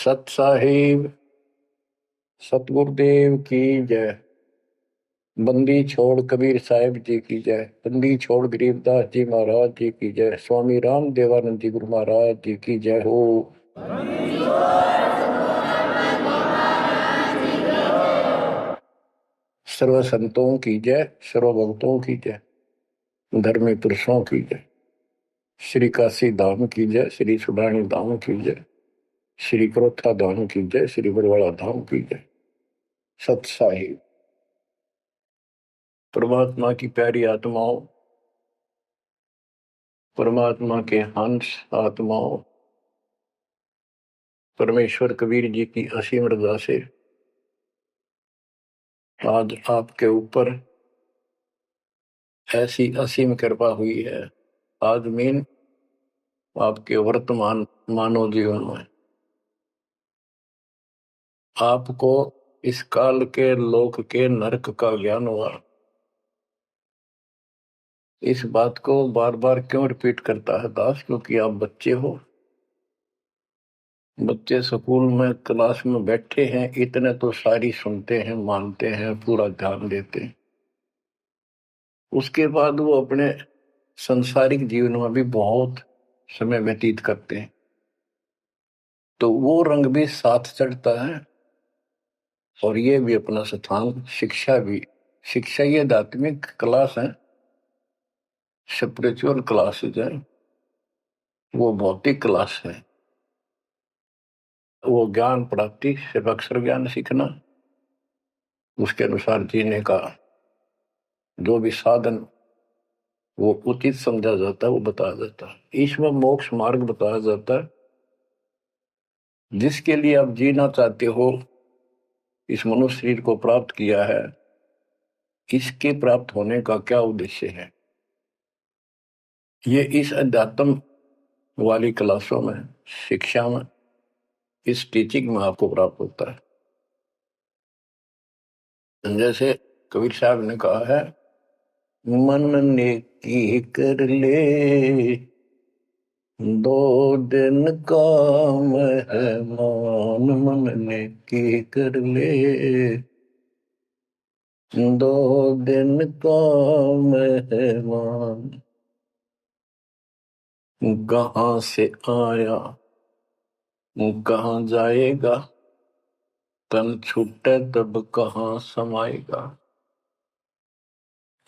सत साहिब सतगुरुदेव की जय। बंदी छोड़ कबीर साहिब जी की जय। बंदी छोड़ गरीबदास जी महाराज जी की जय। स्वामी राम देवानंद जी गुरु महाराज जी की जय हो। सर्व संतों की जय, सर्व भक्तों की जय, धर्मी पुरुषों की जय। श्री काशी धाम की जय, श्री सुडानी धाम की जय, श्री क्रोथा धाम की जय, श्री बरवाड़ा धाम की जय। सत साहिब परमात्मा की प्यारी आत्माओं, परमात्मा के हंस आत्माओं, परमेश्वर कबीर जी की असीम रजा से आज आपके ऊपर ऐसी असीम कृपा हुई है। आदमीन आपके वर्तमान मानव जीवन में आपको इस काल के लोक के नरक का ज्ञान हुआ। इस बात को बार बार क्यों रिपीट करता है दास? क्योंकि आप बच्चे हो। बच्चे स्कूल में क्लास में बैठे हैं, इतने तो सारी सुनते हैं, मानते हैं, पूरा ध्यान देते हैं। उसके बाद वो अपने संसारिक जीवन में भी बहुत समय व्यतीत करते हैं, तो वो रंग भी साथ चढ़ता है। और ये भी अपना स्थान, शिक्षा भी। शिक्षा ये आध्यात्मिक क्लास है, स्पिरिचुअल क्लासेज है, वो भौतिक क्लास है। वो ज्ञान प्राप्ति सिर्फ अक्षर ज्ञान सीखना, उसके अनुसार जीने का जो भी साधन वो उचित समझा जाता है वो बताया जाता है। ईश्वर मोक्ष मार्ग बताया जाता है। जिसके लिए आप जीना चाहते हो, इस मनुष्य शरीर को प्राप्त किया है, इसके प्राप्त होने का क्या उद्देश्य है, ये इस अध्यात्म वाली क्लासों में, शिक्षा में, इस टीचिंग में आपको प्राप्त होता है। जैसे कबीर साहब ने कहा है, मन ने की कर ले दो दिन का मेहमान, मन ने की कर ले दो दिन का मेहमान। कहाँ से आया कहाँ जाएगा, तन छूटे तब कहाँ समाएगा।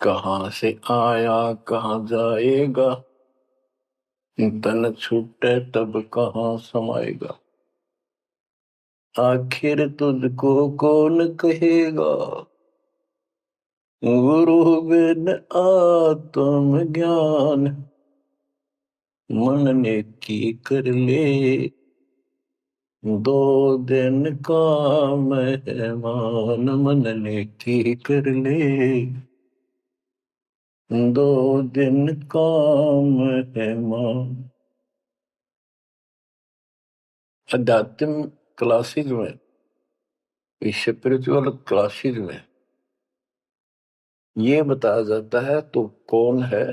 कहाँ से आया कहाँ जाएगा, तन छूटे तब कहाँ समाएगा। आखिर तुझको कौन कहेगा, गुरु बिन आत्म ज्ञान। मन ने की कर ले दो दिन का मेहमान, मन ने की कर ले दो दिन का मेहमान। अध्यात्म क्लासेज में, स्पिरिचुअल क्लासेज में ये बताया जाता है तो कौन है,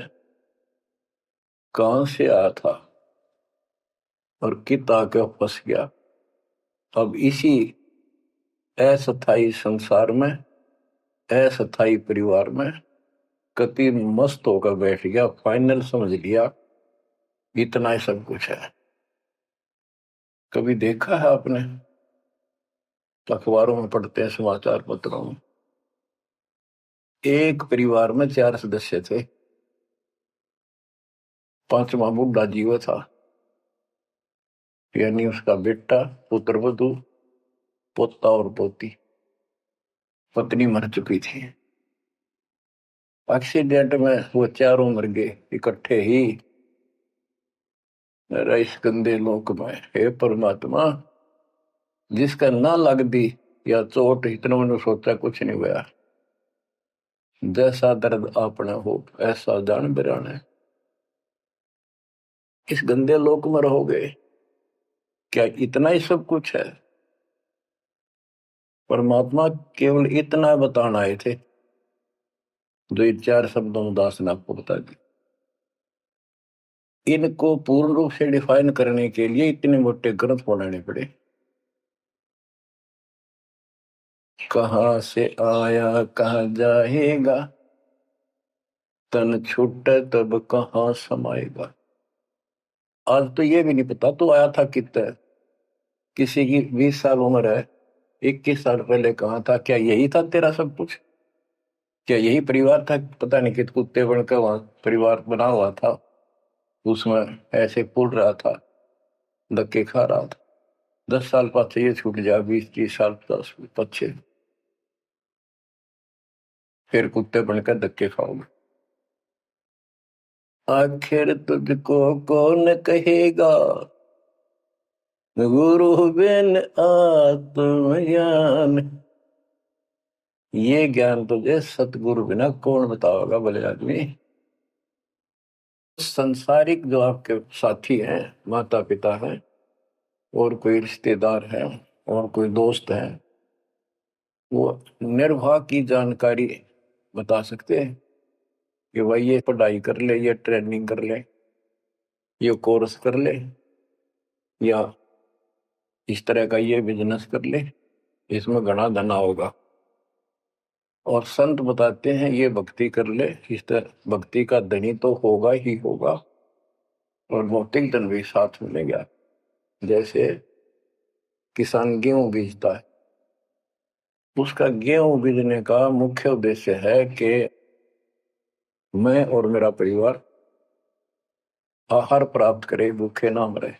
कहां से आया था और कित आके फंस गया। अब इसी अस्थायी संसार में, अस्थायी परिवार में कति मस्त होकर बैठ गया, फाइनल समझ लिया इतना ही सब कुछ है। कभी देखा है आपने, अखबारों में पढ़ते हैं, समाचार पत्रों में, एक परिवार में 4 सदस्य थे, 5वां बुढ़ा जीव था, यानी उसका बेटा, पुत्र वधू, पोता और पोती। पत्नी मर चुकी थी। एक्सीडेंट में वो चारों मर गए इकट्ठे ही। इस गंदे लोक में हे परमात्मा, जिसका ना लग दी या चोट, इतना मैंने सोचा कुछ नहीं हुआ। जैसा दर्द आपने हो ऐसा जान बिरान है। इस गंदे लोक में रहोगे, क्या इतना ही सब कुछ है? परमात्मा केवल इतना बताना आए थे, जो ये 4 शब्दों में दास ने आपको बता दी। इनको पूर्ण रूप से डिफाइन करने के लिए इतने मोटे ग्रंथ बनाने पड़े। कहाँ से आया कहाँ जाएगा, तन छूटे तब कहाँ समाएगा। आज तो ये भी नहीं पता तू आया था कितने, किसी की 20 साल उम्र है, 21 साल पहले कहाँ था, क्या यही था तेरा सब कुछ, क्या यही परिवार था, पता नहीं कित कुत्ते बनकर वहां परिवार बना हुआ था, उसमें ऐसे पुल रहा था, धक्के खा रहा था। 10 साल पाछे ये छूट जा, 20-30 साल 10 पीछे फिर कुत्ते बनकर धक्के खाओगे। आखिर तुझको कौन कहेगा, गुरु बिन आत्मज्ञान। ये ज्ञान तुझे सतगुरु बिना कौन बताओगा भले आदमी। संसारिक जो आपके साथी हैं, माता पिता हैं, और कोई रिश्तेदार है, और कोई दोस्त है, वो निर्वाह की जानकारी बता सकते हैं कि भाई ये पढ़ाई कर ले, ये ट्रेनिंग कर ले, ये कोर्स कर ले, या इस तरह का ये बिजनेस कर ले, इसमें घना धना होगा। और संत बताते हैं ये भक्ति कर ले, इस तरह भक्ति का धनी तो होगा ही होगा, और भौतिक धन भी साथ मिलेगा। जैसे किसान गेहूं बीजता है, उसका गेहूं बीजने का मुख्य उद्देश्य है कि मैं और मेरा परिवार आहार प्राप्त करे, भूखे ना मरे।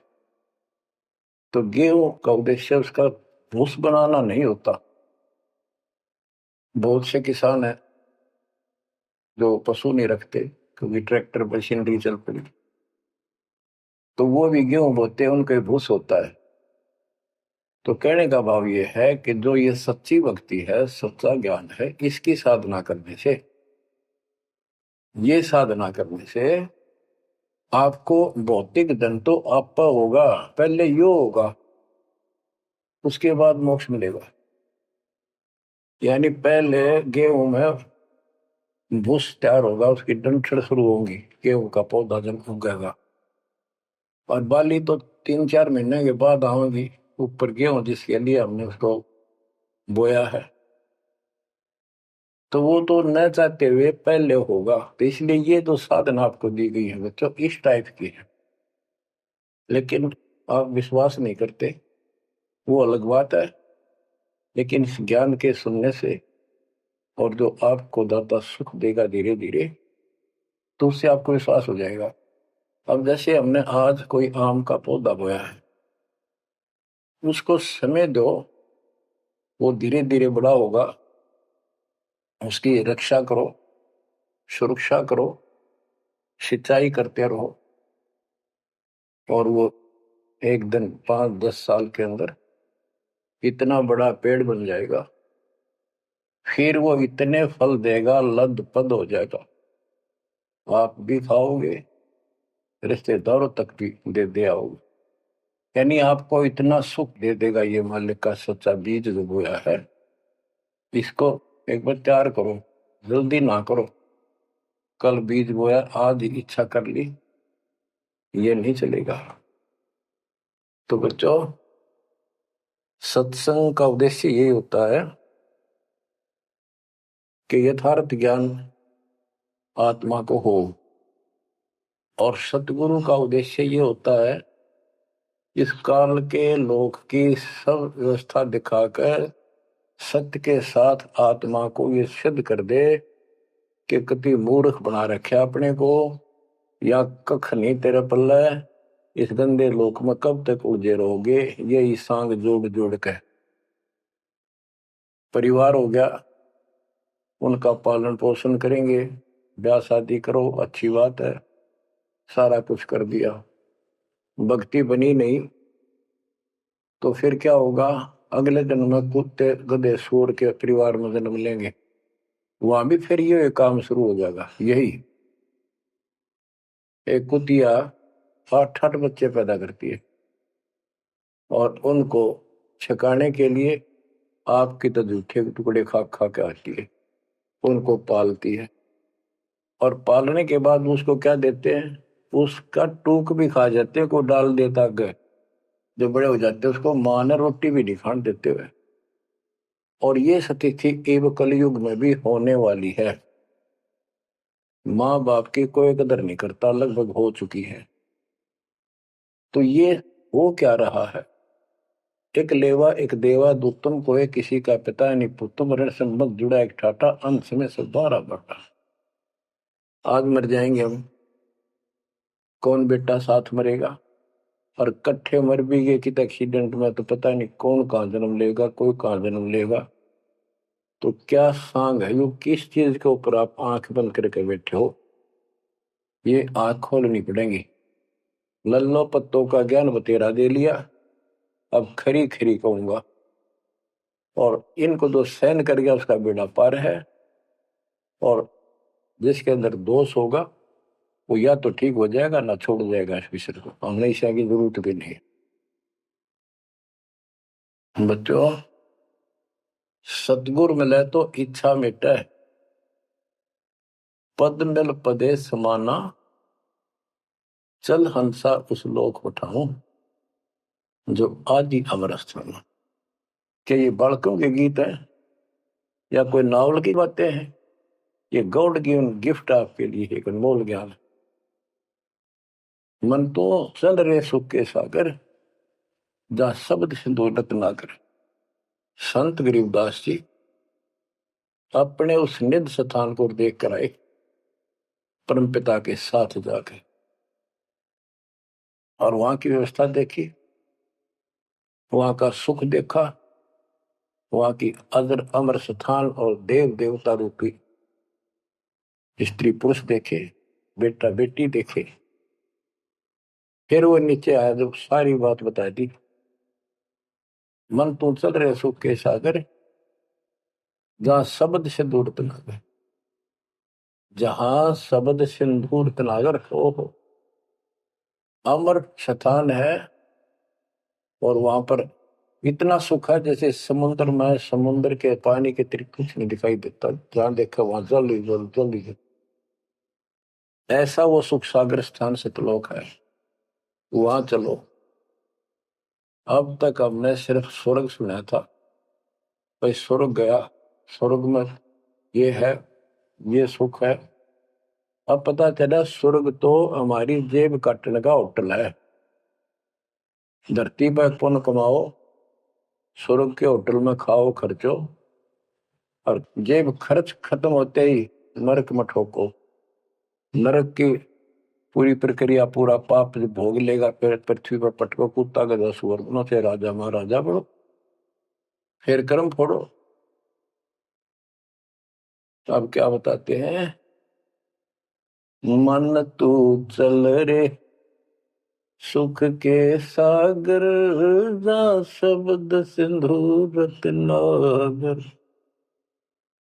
तो गेहूं का उद्देश्य उसका भूस बनाना नहीं होता। बहुत से किसान है जो पशु नहीं रखते, क्योंकि ट्रैक्टर मशीनरी चल पड़ी, तो वो भी गेहूं बोते हैं, उनका भूस होता है। तो कहने का भाव ये है कि जो ये सच्ची भक्ति है, सच्चा ज्ञान है, इसकी साधना करने से, ये साधना करने से आपको भौतिक धन तो आपका होगा, पहले यो होगा, उसके बाद मोक्ष मिलेगा। यानी पहले गेहूं में भूस तैयार होगा, उसकी डंठल शुरू होगी, गेहूं का पौधा जब उगेगा, और बाली तो 3-4 महीने के बाद आएगी ऊपर, गेहूं जिसके लिए हमने उसको बोया है, तो वो तो न चाहते हुए पहले होगा। तो इसलिए ये जो साधना आपको दी गई है बच्चों, इस टाइप की है, लेकिन आप विश्वास नहीं करते, वो अलग बात है। लेकिन इस ज्ञान के सुनने से, और जो आपको दाता सुख देगा धीरे धीरे, तो उससे आपको विश्वास हो जाएगा। अब जैसे हमने आज कोई आम का पौधा बोया है, उसको समय दो, वो धीरे धीरे बड़ा होगा, उसकी रक्षा करो, सुरक्षा करो, सिंचाई करते रहो, और वो एक दिन 5-10 साल के अंदर इतना बड़ा पेड़ बन जाएगा। फिर वो इतने फल देगा, लद पद हो जाएगा, आप भी खाओगे, रिश्तेदारों तक भी दे आओगे। यानी आपको इतना सुख दे देगा ये मालिक का सच्चा बीज जो बोया है। इसको एक बार तैयार करो, जल्दी ना करो। कल बीज बोया, आज इच्छा कर ली, ये नहीं चलेगा। तो बच्चों, सत्संग का उद्देश्य यही होता है कि यथार्थ ज्ञान आत्मा को हो, और सतगुरु का उद्देश्य ये होता है इस काल के लोक की सब व्यवस्था दिखाकर सत्य के साथ आत्मा को ये सिद्ध कर दे कि कति मूर्ख बना रखे अपने को, या कख नहीं तेरे पल्ले, इस गंदे लोक में कब तक उलझे रहोगे। यही सांग जोड़ जोड़ के परिवार हो गया, उनका पालन पोषण करेंगे, ब्याह शादी करो, अच्छी बात है, सारा कुछ कर दिया, भक्ति बनी नहीं, तो फिर क्या होगा, अगले जन्म में कुत्ते गधे सूर के परिवार में जन्म लेंगे, वहां भी फिर ये काम शुरू हो जाएगा। यही एक कुतिया 8-8 बच्चे पैदा करती है, और उनको छकाने के लिए आपकी तो जूठे टुकड़े खा खा के आती है, उनको पालती है, और पालने के बाद उसको क्या देते हैं, उसका टूक भी खा जाते हैं, को डाल देता गए, जो बड़े हो जाते हैं उसको माँ ने रोटी भी नहीं खाने देते हुए। और ये स्थिति एवं कलयुग में भी होने वाली है। माँ बाप की कोई कदर नहीं करता, लगभग हो चुकी है। तो ये हो क्या रहा है? एक लेवा एक देवा दूतम कोई किसी का पिता नहीं पुतुम ऋण संबंध जुड़ा एक ठाटा अंत में से 12 बटा। आज मर जाएंगे हम, कौन बेटा साथ मरेगा? और कट्ठे मर भी गए कि एक्सीडेंट में तो पता नहीं कौन कहाँ जन्म लेगा, कोई कहाँ जन्म लेगा। तो क्या सांग है यो, किस चीज के ऊपर आप आंख बंद करके बैठे हो? ये आंख खोलनी पड़ेगी। लल्लो पत्तों का ज्ञान बतेरा दे लिया, अब खरी खरी कहूंगा। और इनको जो सहन कर गया उसका बेड़ा पार है। और जिसके अंदर दोष होगा वो या तो ठीक हो जाएगा ना छोड़ जाएगा इस विषय को। हमेशा की जरूरत भी नहीं। बच्चों, सतगुरु मिले तो इच्छा मिटे, पद मिल पदे समाना, चल हंसा उस लोक उठाऊं जो आदि अमर स्थान। क्या ये बालकों के गीत हैं या कोई नावल की बातें हैं? ये गॉड गिवन गिफ्ट आपके लिए एक अनमोल ज्ञान है। मन तो चल रहे सुख के सागर, जहां शब्द सिंधु रत्नाकर। संत गरीबदास जी अपने उस निध स्थान को देख कर आए, परम पिता के साथ जाकर, और वहां की व्यवस्था देखी, वहां का सुख देखा, वहां की अजर अमर स्थान और देव देवता रूपी स्त्री पुरुष देखे, बेटा बेटी देखे। फिर वो नीचे आया, जब सारी बात बता दी। मन तू चल रहे सुख के सागर, जहां शब्द से दूर तनागर। जहां शब्द सिंदूर तनागर हो अमर स्थान है। और वहां पर इतना सुख है जैसे समुद्र में, समुद्र के पानी के अतिरिक्त कुछ नहीं दिखाई देता। जहां देखा वहां जल ही जल, जल ही जल। ऐसा वो सुख सागर स्थान सतलोक है, वहां चलो। अब तक हमने सिर्फ स्वर्ग सुना था, भाई स्वर्ग गया, स्वर्ग में ये है, ये सुख है। अब पता चला स्वर्ग तो हमारी जेब काटने का होटल है। धरती पर पुण्य कमाओ, स्वर्ग के होटल में खाओ खर्चो, और जेब खर्च खत्म होते ही नरक में ठोको। नरक की पूरी प्रक्रिया, पूरा पाप भोग लेगा, फिर पृथ्वी पर पटको, कुत्ता गधा सुअर बनो, से राजा महाराजा बनो, फिर कर्म फोड़ो। तो अब क्या बताते हैं? मन तू चल रे सुख के सागर, जा शब्द सिंधु रत्नागर।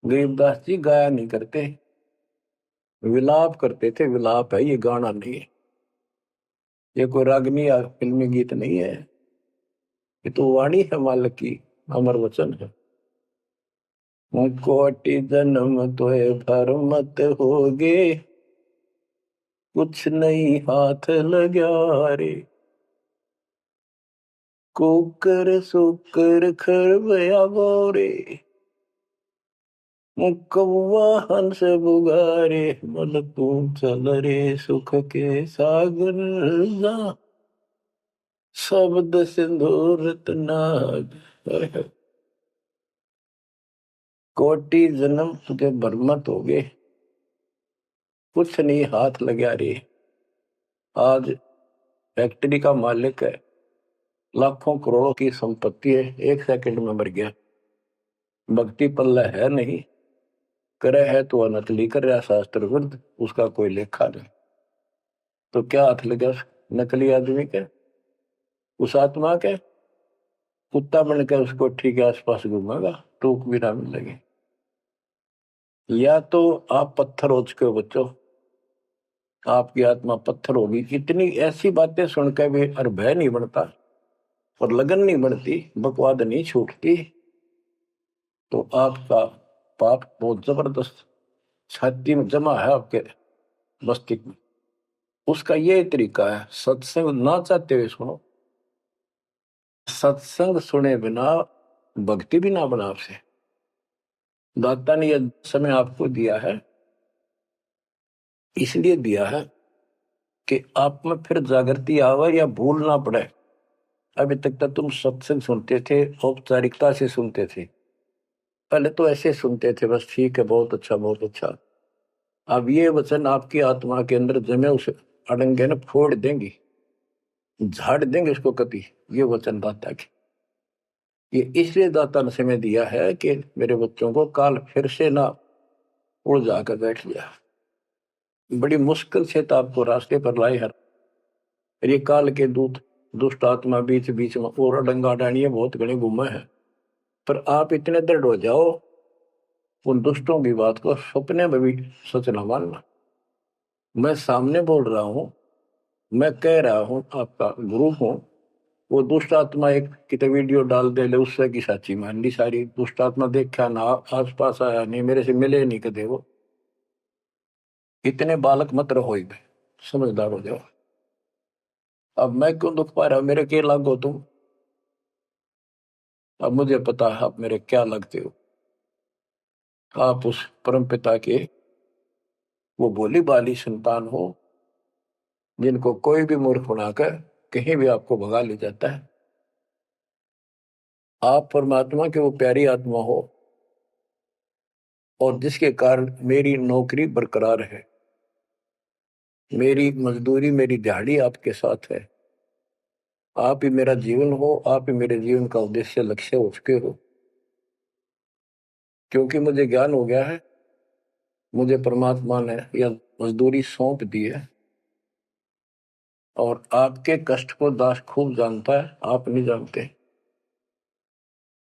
गरीबदास जी गाया नहीं करते, विलाप करते थे। विलाप है, ये गाना नहीं है, ये कोई रागनी या फिल्मी गीत नहीं है। ये तो वाणी है मालिक की, अमर वचन है। कोटि जन्म तोए भर मत होगे, कुछ नहीं हाथ लग्या रे। कुकर सुकर खरबया बोरे, कौवा हंस बुगारे। मन तू चल रे सुख के सागर, जा शब्द सिंधु रत्नागर। कोटि जन्म तुझे बरमत हो गए, कुछ नहीं हाथ लगा रे। आज फैक्ट्री का मालिक है, लाखों करोड़ों की संपत्ति है, एक सेकंड में मर गया। भक्ति पल्ला है नहीं, करे है तो नकली कर रहा शास्त्र विरुद्ध, उसका कोई लेखा नहीं। तो क्या हाथ लगा नकली आदमी के? उस आत्मा के कुत्ता बनकर उसको ठीक है आसपास घूमेगा, टूक भी ना मिलेगी। या तो आप पत्थर हो चुके हो बच्चों, आपकी आत्मा पत्थर होगी। इतनी ऐसी बातें सुनकर भी और भय नहीं बनता और लगन नहीं बढ़ती, बकवाद नहीं छूटती, तो आपका पाप बहुत जबरदस्त छाती में जमा है आपके मस्तिष्क में। उसका ये तरीका है, सत्संग ना चाहते हुए सुनो। सत्संग सुने बिना भक्ति भी ना बना आपसे। दाता ने यह समय आपको दिया है, इसलिए दिया है कि आप में फिर जागृति आवे या भूल ना पड़े। अभी तक तो तुम सत्संग सुनते थे, औपचारिकता से सुनते थे, पहले तो ऐसे सुनते थे, बस ठीक है, बहुत अच्छा बहुत अच्छा। अब ये वचन आपकी आत्मा के अंदर जमे, उसे अड़ंगे न फोड़ देंगे, झाड़ देंगे उसको कभी। ये वचन दाता की, ये इसलिए दाता ने समय दिया है कि मेरे बच्चों को काल फिर से ना उड़ जाकर बैठ लिया। बड़ी मुश्किल से तो आपको रास्ते पर लाए हर ये काल के दूत दुष्ट आत्मा बीच बीच में और अडंगा डानिए बहुत घने घूमे हैं, पर आप इतने दृढ़ हो जाओ उन दुष्टों की बात को सपने में भी सच न मानना। मैं सामने बोल रहा हूं, मैं कह रहा हूं, आपका गुरु हूं। वो दुष्ट आत्मा एक कितने वीडियो डाल दे ले, उससे की साची मान ली सारी। दुष्ट आत्मा देखा ना, आस पास आया नहीं, मेरे से मिले नहीं कदे। वो इतने बालक मत रहो, समझदार हो जाओ। अब मैं क्यों दुख पा रहा हूं, मेरे के लागो तुम। अब मुझे पता है आप मेरे क्या लगते हो। आप उस परम पिता के वो भोली बाली संतान हो, जिनको कोई भी मूर्ख बनाकर कहीं भी आपको भगा ले जाता है। आप परमात्मा के वो प्यारी आत्मा हो, और जिसके कारण मेरी नौकरी बरकरार है, मेरी मजदूरी, मेरी दिहाड़ी आपके साथ है। आप ही मेरा जीवन हो, आप ही मेरे जीवन का उद्देश्य लक्ष्य हो चुके हो। क्योंकि मुझे ज्ञान हो गया है, मुझे परमात्मा ने यह मजदूरी सौंप दी है। और आपके कष्ट को दास खूब जानता है, आप नहीं जानते।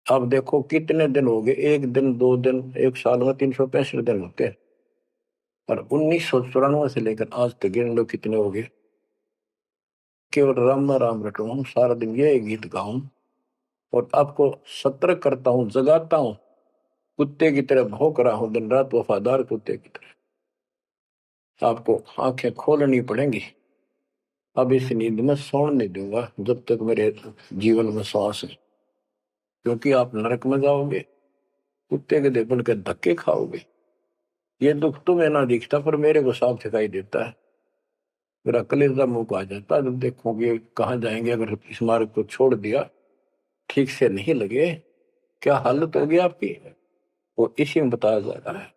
अब देखो कितने दिन हो गए, एक दिन, 2 दिन, एक साल में 365 दिन होते हैं, और 1994 से लेकर आज तक गिन लो कितने हो गए। केवल राम राम रटू हूं, सारा दिन ये गीत गाऊं, और आपको सतर्क करता हूं, जगाता हूं। कुत्ते की तरह भौंक रहा हूं दिन रात, वफादार कुत्ते की तरह। आपको आंखें खोलनी पड़ेंगी। अब इस नींद में सोने नहीं दूंगा जब तक मेरे जीवन में श्वास है। क्योंकि आप नरक में जाओगे, कुत्ते के देपन के धक्के खाओगे। ये दुख तुम्हें ना दिखता, पर मेरे को साफ दिखाई देता है। मेरा कलेजा मुंह को आ जाता है जब देखोगे कहाँ जाएंगे। अगर इस मार्ग को छोड़ दिया, ठीक से नहीं लगे, क्या हालत होगी आपकी, वो इसी में बताया जा रहा है।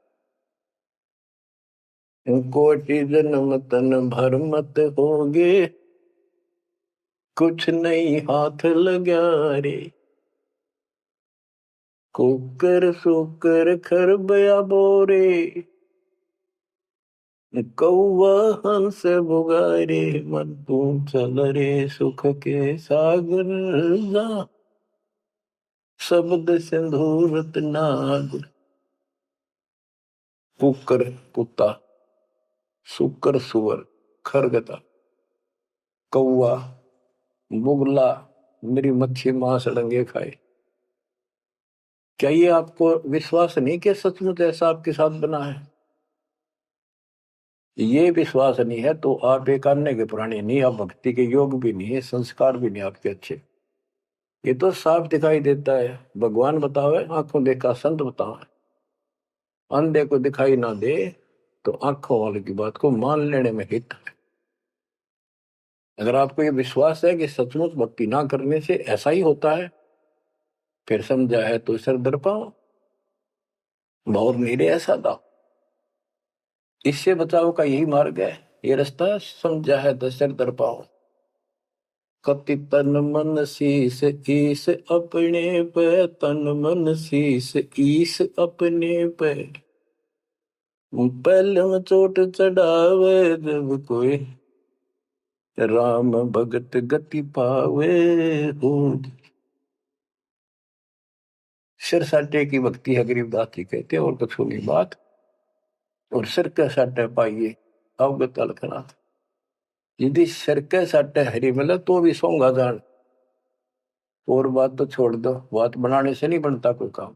कोटि जन्म तन भर मत होगे, कुछ नहीं हाथ लगा रे। कुकर सुकर खरबया बोरे, कौवा हंस बुगारे। मन तू चल रे सुख के सागर जा, शब्द सिंधूरत नाग। कुकर कुत्ता, सुकर सुअर, खरगता, कौवा, बुगला, मेरी मच्छी मांस अड़ंगे खाए। क्या ये आपको विश्वास नहीं कि सचमुच ऐसा आपके साथ बना है? ये विश्वास नहीं है तो आप एक अन्य के पुराने नहीं, आप भक्ति के योग भी नहीं है, संस्कार भी नहीं आपके अच्छे। ये तो साफ दिखाई देता है। भगवान बतावे, आंखों देखा संत बतावे। अंधे को दिखाई ना दे तो आंखों वाले की बात को मान लेने में हित है। अगर आपको ये विश्वास है कि सचमुच भक्ति ना करने से ऐसा ही होता है, फिर समझा है तो सर दर पाओ, बहुत मेरे ऐसा था। इससे बचाव का यही मार्ग है, ये रास्ता। समझा है तो सर दर पाओ। कति तन मन शीस ईस अपने पे, तन मन शीस ईस अपने पे। पहले में चोट चढ़ावे जब कोई, राम भगत गति पावे हो। सिर साटे की भक्ति है, गरीबदास जी कहते हैं, और कुछ होगी बात। और सिर के साटे पाइए अवगत अलखनाथ। यदि सिर के साटे हरी मिले तो भी सोंगा जान। और बात तो छोड़ दो, बात बनाने से नहीं बनता कोई काम।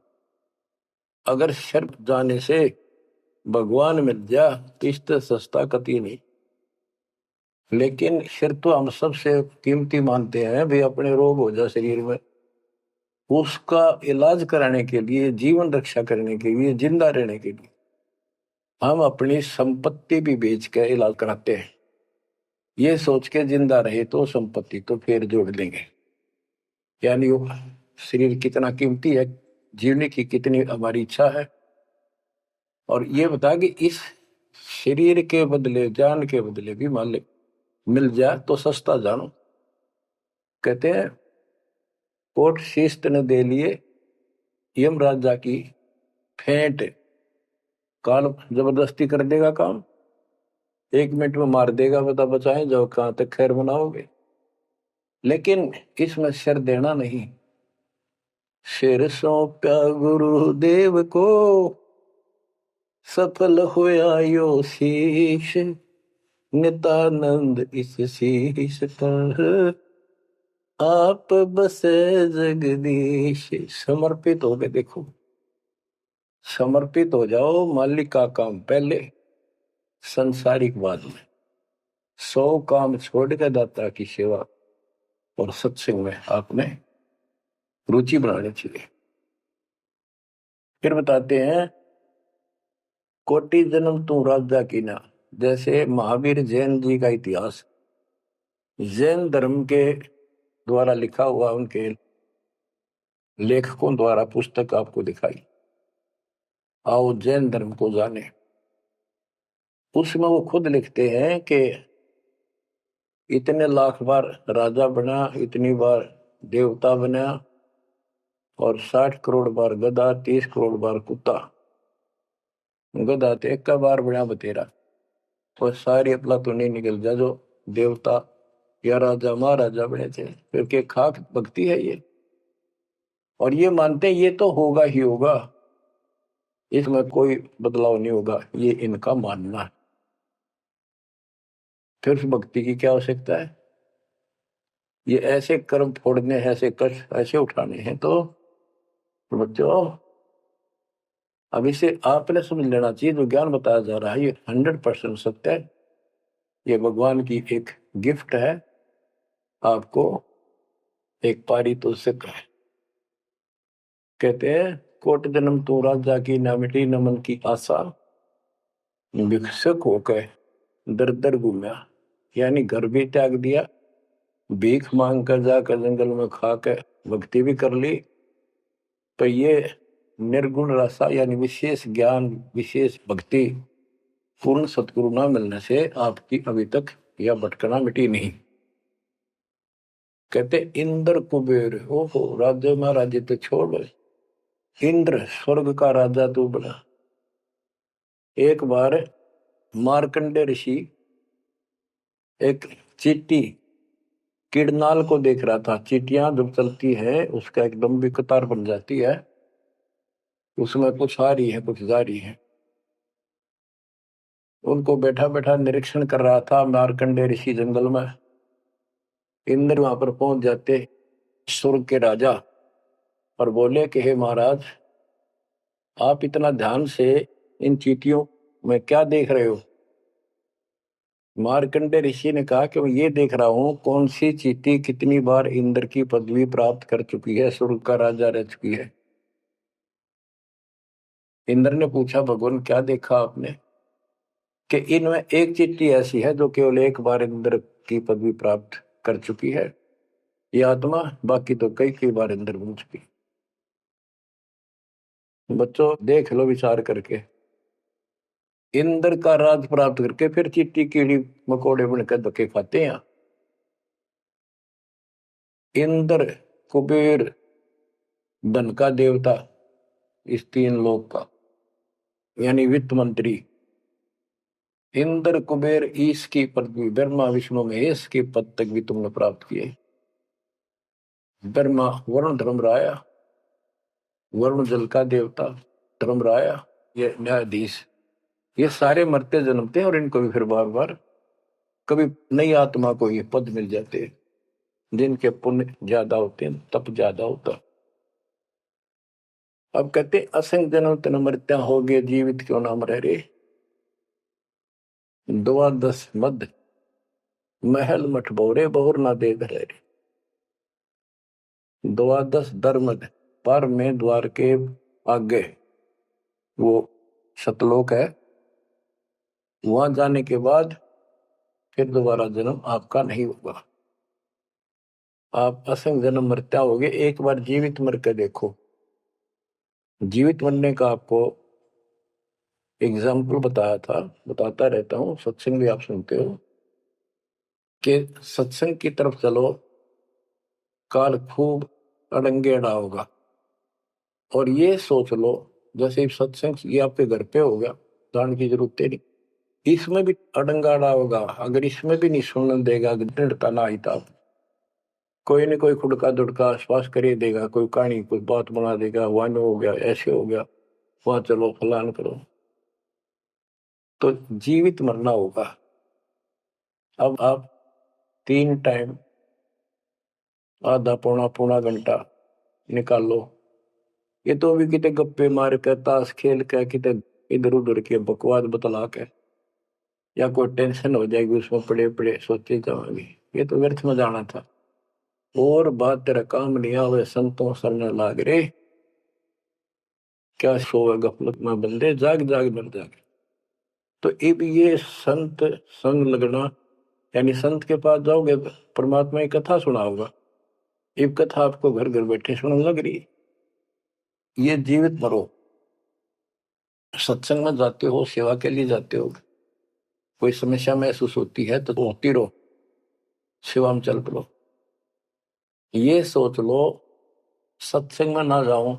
अगर सिर जाने से भगवान मिल जा तो इससे सस्ता कति नहीं। लेकिन सिर तो हम सबसे कीमती मानते हैं भी, अपने रोग हो जाए शरीर में उसका इलाज कराने के लिए, जीवन रक्षा करने के लिए, जिंदा रहने के लिए हम अपनी संपत्ति भी बेच के इलाज कराते हैं, ये सोच के जिंदा रहे तो संपत्ति तो फिर जोड़ लेंगे। यानी वो शरीर कितना कीमती है, जीने की कितनी हमारी इच्छा है। और ये बता कि इस शरीर के बदले, जान के बदले भी मान मिल जाए तो सस्ता जानो। कहते हैं कोट शीस्त ने दे लिए यम राजा की फेंट, काल जबरदस्ती कर देगा काम, 1 मिनट में मार देगा, बता बचाए जाओ कहां तक खैर बनाओगे। लेकिन इसमें सिर देना नहीं, सिर सौंपा गुरुदेव को, सफल होया यो शीश, नितानंद इस शीश पर आप बसे जगदीश। समर्पित हो गए, देखो समर्पित हो जाओ, मालिक का काम पहले, संसारिक बाद में। 100 काम छोड़ के दाता की सेवा और सत्संग में आपने रुचि बनानी चाहिए। फिर बताते हैं कोटि जन्म तू राजा की ना। जैसे महावीर जैन जी का इतिहास जैन धर्म के द्वारा लिखा हुआ, उनके लेखकों द्वारा पुस्तक आपको दिखाई, आओ जैन धर्म को जाने। उसमें वो खुद लिखते हैं कि इतने लाख बार राजा बना, इतनी बार देवता बना, और 60 करोड़ बार गधा, 30 करोड़ बार कुत्ता। गधा तो एक का बार बना बतेरा, और सारी अपला तो नहीं निकल जा जो देवता या राजा महाराजा बने थे। फिर के खाक भक्ति है ये। और ये मानते हैं ये तो होगा ही होगा, इसमें कोई बदलाव नहीं होगा, ये इनका मानना है। फिर उस भक्ति की क्या आवश्यकता है? ये ऐसे कर्म फोड़ने हैं, ऐसे कष्ट ऐसे उठाने हैं, तो बच्चों अब इसे आपने समझ लेना चाहिए। जो ज्ञान बताया जा रहा है ये 100% सत्य है, ये भगवान की एक गिफ्ट है आपको, एक पारितोषिक है। कहते हैं कोट जन्म तू राजा की, ना मिटी नमन की आशा, भिक्षुक होकर दर दर घूमया। यानी घर भी त्याग दिया, भीख मांग कर जाकर जंगल में खा कर भक्ति भी कर ली, तो ये निर्गुण रसा यानी विशेष ज्ञान, विशेष भक्ति, पूर्ण सतगुरु ना मिलने से आपकी अभी तक यह भटकना मिटी नहीं। कहते इंद्र कुबेर, ओहो राज्य महाराजे तो छोड़, इंद्र स्वर्ग का राजा तू बना। एक बार मार्कंडे ऋषि एक चींटी किड़नाल को देख रहा था। चींटियां जब चलती है उसका एकदम भी कतार बन जाती है, उसमें कुछ आ रही है कुछ जा रही है। उनको बैठा बैठा निरीक्षण कर रहा था मार्कंडे ऋषि जंगल में। इंद्र वहां पर पहुंच जाते, स्वर्ग के राजा, और बोले कि हे महाराज, आप इतना ध्यान से इन चींटियों में क्या देख रहे हो? मार्कंडे ऋषि ने कहा कि मैं ये देख रहा हूं कौन सी चींटी कितनी बार इंद्र की पदवी प्राप्त कर चुकी है, स्वर्ग का राजा रह चुकी है। इंद्र ने पूछा भगवान क्या देखा आपने? कि इनमें एक चींटी ऐसी है जो केवल एक बार इंद्र की पदवी प्राप्त कर चुकी है, ये आत्मा, बाकी तो कई कई बार इंद्र बन चुकी। बच्चों देख लो विचार करके, इंद्र का राज प्राप्त करके फिर चींटी कीड़ी मकोड़े बनकर धक्के खाते हैं। इंद्र कुबेर धन का देवता, इस 3 लोक का, यानी वित्त मंत्री। इंद्र कुबेर ईश की पदवी, ब्रह्मा विष्णु महेश के पद तक भी तुमने प्राप्त किए। ब्रह्मा वरुण धर्मराया, वरुण जल का देवता धर्मराया, ये न्यायाधीश, ये सारे मरते जन्मते हैं, और इनको भी फिर बार बार कभी नई आत्मा को ये पद मिल जाते हैं, जिनके पुण्य ज्यादा होते हैं, तप ज्यादा होता। अब कहते असंग जन्म तन मृत्या हो गए, जीवित क्यों नाम रह रे। द्वादश मध्य महल मठ बोरे, बहुर ना दे घरे। द्वादश धर्म पर में द्वार के आगे वो सतलोक है, वहां जाने के बाद फिर दोबारा जन्म आपका नहीं होगा। आप असंग जन्म मरते होगे, एक बार जीवित मर के देखो। जीवित मरने का आपको एग्जाम्पल बताया था, बताता रहता हूँ, सत्संग भी आप सुनते हो, कि सत्संग की तरफ चलो, काल खूब अड़ंगेड़ा होगा। और ये सोच लो जैसे सत्संग ये आपके घर पे हो गया, जान की जरूरत नहीं, इसमें भी अड़ंगाड़ा होगा। अगर इसमें भी नहीं सुनने देगा, दृढ़ता ना आई था, कोई न कोई खुड़का दुड़का आसपास कर ही देगा, कोई कहानी कोई बात बना देगा, वन हो गया, ऐसे हो गया, वहां चलो फलान करो, तो जीवित मरना होगा। अब आप 3 टाइम आधा पौना पौना घंटा निकालो, ये तो भी कितने गप्पे मार कर ताश खेल कर कितने इधर उधर के बकवास बतला के, या कोई टेंशन हो जाएगी उसमें पड़े पड़े सोचे जाओगे, ये तो व्यर्थ में जाना था। और बात तेरा काम नहीं आवे, संतों सरने लाग रे, क्या सोवे गफलत में बंदे, जाग जाग मर जागे। तो अब ये संत संग लगना, यानी संत के पास जाओगे परमात्मा की कथा सुना होगा, ये कथा आपको घर घर बैठे सुनने लग रही। ये जीवित मरो, सत्संग में जाते हो, सेवा के लिए जाते हो, कोई समस्या महसूस होती है तो होती रहो, सेवा में चल पड़ो। ये सोच लो सत्संग में ना जाऊं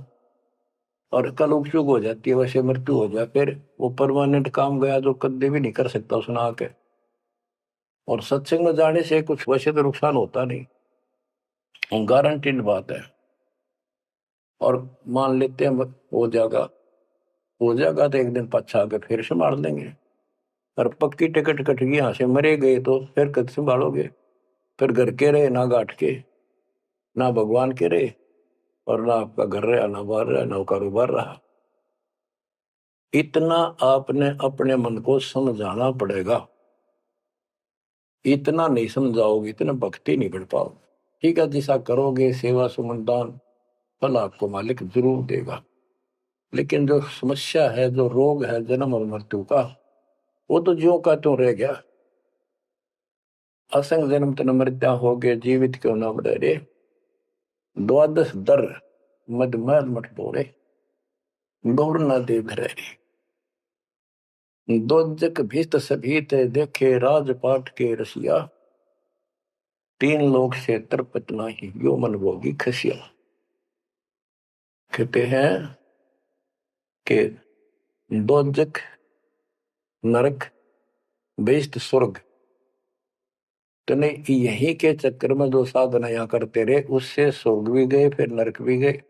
और कल उपयोग हो जाती है, वैसे मृत्यु हो जाए, फिर वो परमानेंट काम गया जो कभी भी नहीं कर सकता सुना के। और सत्संग में जाने से कुछ वैसे तो नुकसान होता नहीं, गारंटीड बात है। और मान लेते हैं हो जाएगा तो एक दिन पछा के फिर संभाल लेंगे। और पक्की टिकट कट गई, यहाँ से मरे गए तो फिर कद संभालोगे? फिर घर के रहे ना गांठ के, ना भगवान के रहे, और ना आपका घर रहा, ना बाहर रहा, ना कारोबार रहा। इतना आपने अपने मन को समझाना पड़ेगा, इतना नहीं समझाओगे इतना भक्ति नहीं बढ़ पाओगे। ठीक है, जैसा करोगे सेवा सुमन दान, फल आपको मालिक जरूर देगा। लेकिन जो समस्या है, जो रोग है जन्म और मृत्यु का, वो तो ज्यों का त्यों रह गया। असंग जन्म तन मृत्या हो गए, जीवित क्यों न रे, द्वादश दर मद मैल मठ बोरे, गौर न दे भरे। दोजक भीत सभीत देखे राजपाट के रसिया, 3 लोक से तरपत नाही, यो मन भोगी खसिया। कहते हैं कि दोजक नरक बेस्ट स्वर्ग, तो नहीं यही के चक्कर में जो साधना यहाँ करते रहे, उससे स्वर्ग भी गए, फिर नरक भी गए,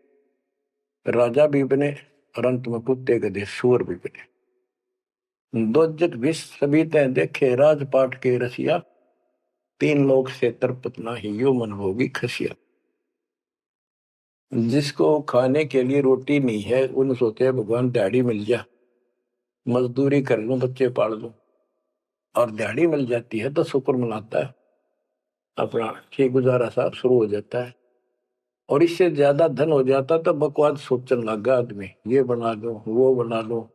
राजा भी बने, और अंत में कुत्ते गधे सूअर भी बने। दोजक विष सभी तय देखे राजपाट के रसिया, 3 लोक से तरपत नाही, यो मन भोगी खसिया। जिसको खाने के लिए रोटी नहीं है, उन सोचे हैं भगवान दिहाड़ी मिल जा, मजदूरी कर लूं, बच्चे पाल लूं, और दिहाड़ी मिल जाती है तो शुक्र मनाता है, अपना ठीक गुजारा साहब शुरू हो जाता है। और इससे ज्यादा धन हो जाता तो बकवास सोचने लगा आदमी, ये बना लो, वो बना लो,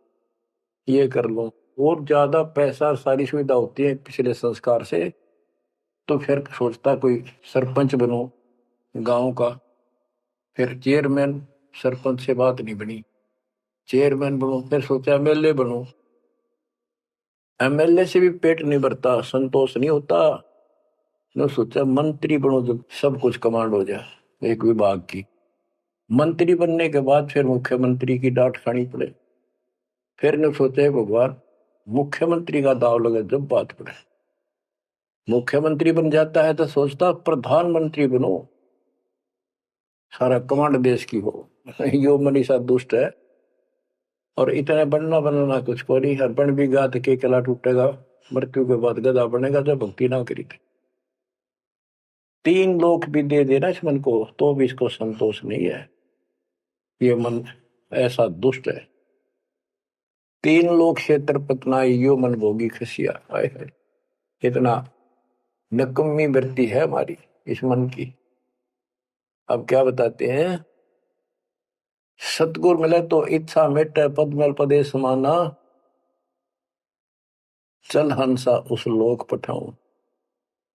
ये कर लो। और ज्यादा पैसा सारी सुविधा होती है पिछले संस्कार से, तो फिर सोचता कोई सरपंच बनो गांव का, फिर चेयरमैन, सरपंच से बात नहीं बनी, चेयरमैन बनो, फिर सोचा एमएलए बनो, एमएलए से भी पेट नहीं भरता, संतोष नहीं होता, ने सोचा मंत्री बनो, जब सब कुछ कमांड हो जाए एक विभाग की। मंत्री बनने के बाद फिर मुख्यमंत्री की डांट खानी पड़े, फिर ने सोचा भगवान मुख्यमंत्री का दाव लगे जब बात पड़े। मुख्यमंत्री बन जाता है तो सोचता प्रधानमंत्री बनो, सारा कमांड देश की हो। यो मनीषा दुष्ट है, और इतने बनना बनना कुछ को नहीं, हर बन भी गा के किला टूटेगा, मृत्यु के बाद गधा बनेगा जब भक्ति ना करी। 3 लोक भी दे देना इस मन को, तो भी इसको संतोष नहीं है, ये मन ऐसा दुष्ट है। 3 लोक से तरपत नाई, यो मन भोगी खसिया। हाय हाय, इतना नकम्मी वृत्ति है हमारी इस मन की। अब क्या बताते हैं सतगुर मिले तो इच्छा मिटे, पद मेल पदे समाना, चल हंसा उस लोक पठाऊं,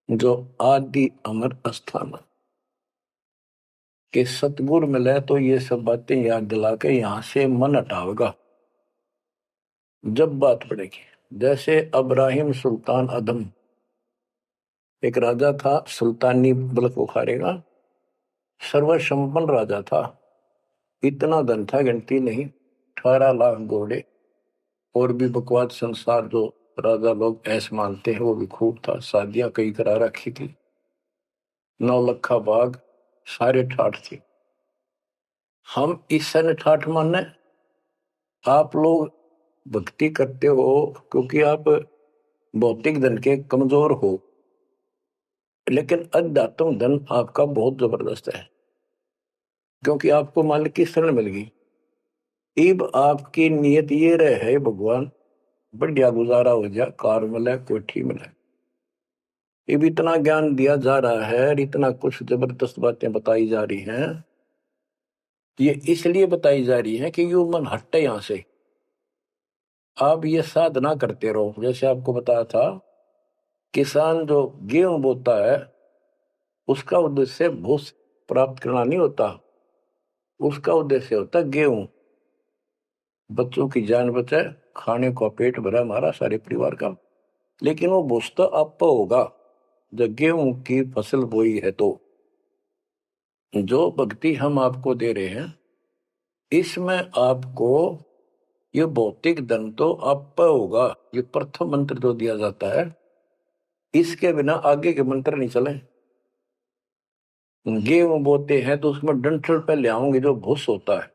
जो आदि अमर अस्थान। कि सतगुर मिले तो ये सब बातें याद दिला के यहां से मन हटावेगा जब बात पड़ेगी। जैसे अब्राहिम सुल्तान अदम, एक राजा था, सुल्तानी मुल्क उखाड़ेगा, सर्वसंपन्न राजा था, इतना धन था गिनती नहीं, 18 लाख घोड़े और भी बकवास संसार जो राजा लोग ऐसे मानते हैं वो भी खूब था, शादियां कई करा रखी थी, 9 लखा बाग, सारे ठाठ थी। हम इस सन ठाठ माने, आप लोग भक्ति करते हो क्योंकि आप भौतिक धन के कमजोर हो, लेकिन अध्यात्म धन आपका बहुत जबरदस्त है, क्योंकि आपको मालिक की शरण मिल गई। इब आपकी नियत ये रहे, भगवान बढ़िया गुजारा हो जाए, कार मिले, कोठी मिले। इब इतना ज्ञान दिया जा रहा है, इतना कुछ जबरदस्त बातें बताई जा रही हैं, ये इसलिए बताई जा रही है कि यू मन हटे यहां से। आप ये साधना करते रहो। जैसे आपको बताया था, किसान जो गेहूं बोता है उसका उद्देश्य भूस प्राप्त करना नहीं होता, उसका उद्देश्य होता है गेहूं, बच्चों की जान बचे, खाने को पेट भरा हमारा सारे परिवार का। लेकिन वो भूस तो आप होगा जब गेहूं की फसल बोई है। तो जो भक्ति हम आपको दे रहे हैं, इसमें आपको ये भौतिक धन तो आप होगा, ये प्रथम मंत्र जो दिया जाता है, इसके बिना आगे के मंत्र नहीं चले। गेहूं बोते हैं तो उसमें डंठल पहले आओगे जो भूस होता है,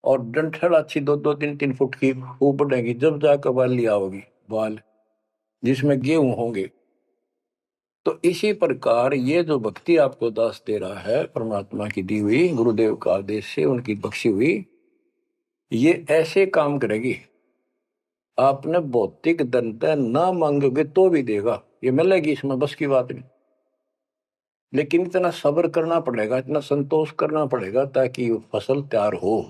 और डंठल अच्छी 2-2, 3-3 फुट की वो बढ़ेगी, जब जाकर बाली आओगी, बाल जिसमें गेहूं होंगे। तो इसी प्रकार ये जो भक्ति आपको दास दे रहा है, परमात्मा की दी हुई, गुरुदेव का आदेश से उनकी बख्शी हुई, ये ऐसे काम करेगी। आपने भौतिक धन ना मांगोगे तो भी देगा, ये मिलेगी, इसमें बस की बात नहीं। लेकिन इतना सब्र करना पड़ेगा, इतना संतोष करना पड़ेगा ताकि ये फसल तैयार हो।